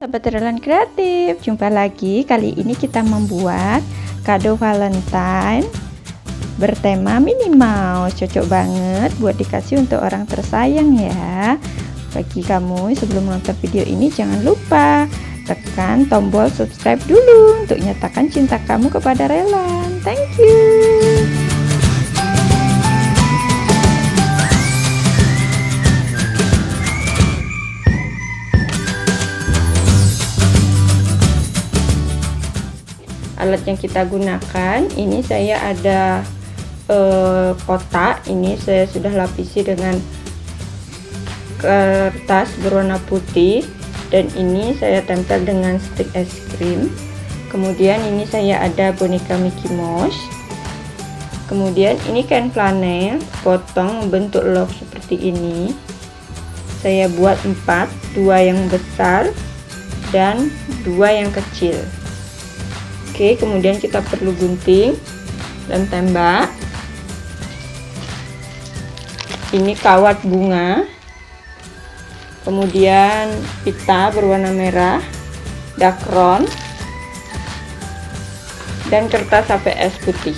Sobat Relan Kreatif, jumpa lagi. Kali ini kita membuat kado Valentine bertema Minnie Mouse. Cocok banget buat dikasih untuk orang tersayang ya. Bagi kamu sebelum menonton video ini, jangan lupa tekan tombol subscribe dulu untuk nyatakan cinta kamu kepada Relan. Thank you. Alat yang kita gunakan ini, saya ada kotak. Ini saya sudah lapisi dengan kertas berwarna putih, dan ini saya tempel dengan stik es krim. Kemudian ini saya ada boneka Mickey Mouse. Kemudian ini kain flanel potong membentuk love seperti ini. Saya buat 4, 2 yang besar dan 2 yang kecil. Oke, kemudian kita perlu gunting dan tembak. Ini kawat bunga, kemudian pita berwarna merah, dakron, dan kertas HPS putih.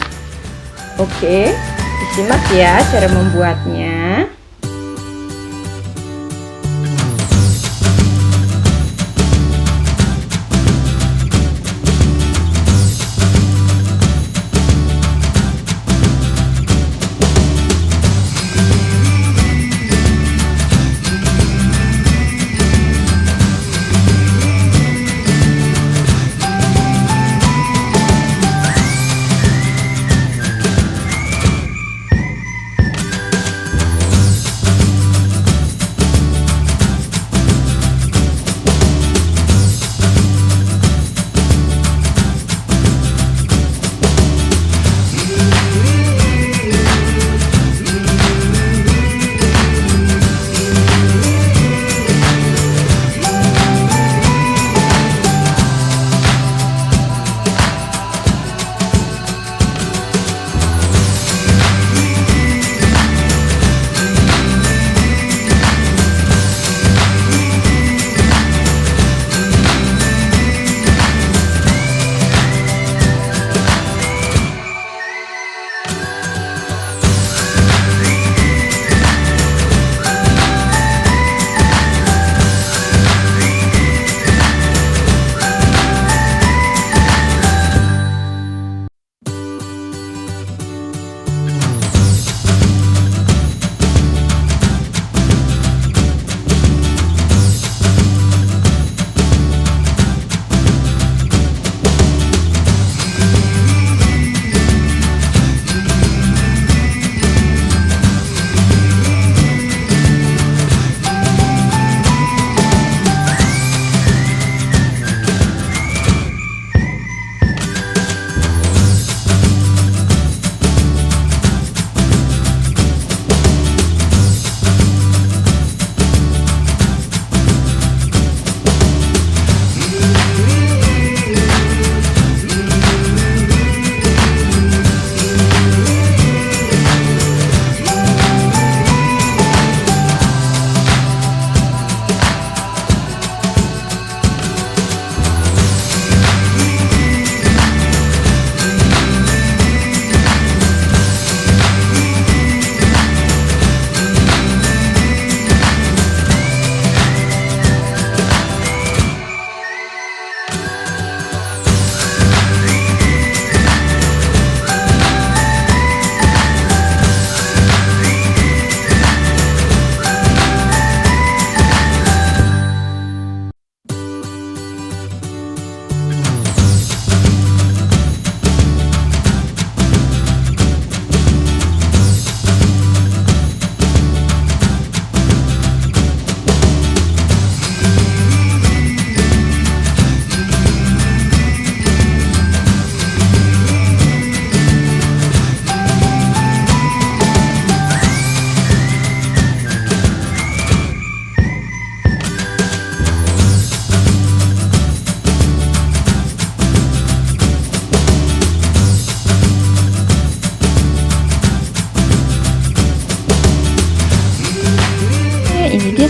Oke, disimak ya cara membuatnya.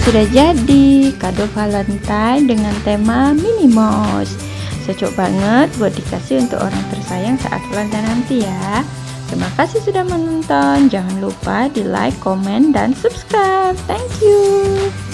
sudah jadi kado Valentine dengan tema Minnie Mouse. Cocok banget buat dikasih untuk orang tersayang saat Valentine nanti ya. Terima kasih sudah menonton. Jangan lupa di like, komen, dan subscribe. Thank you.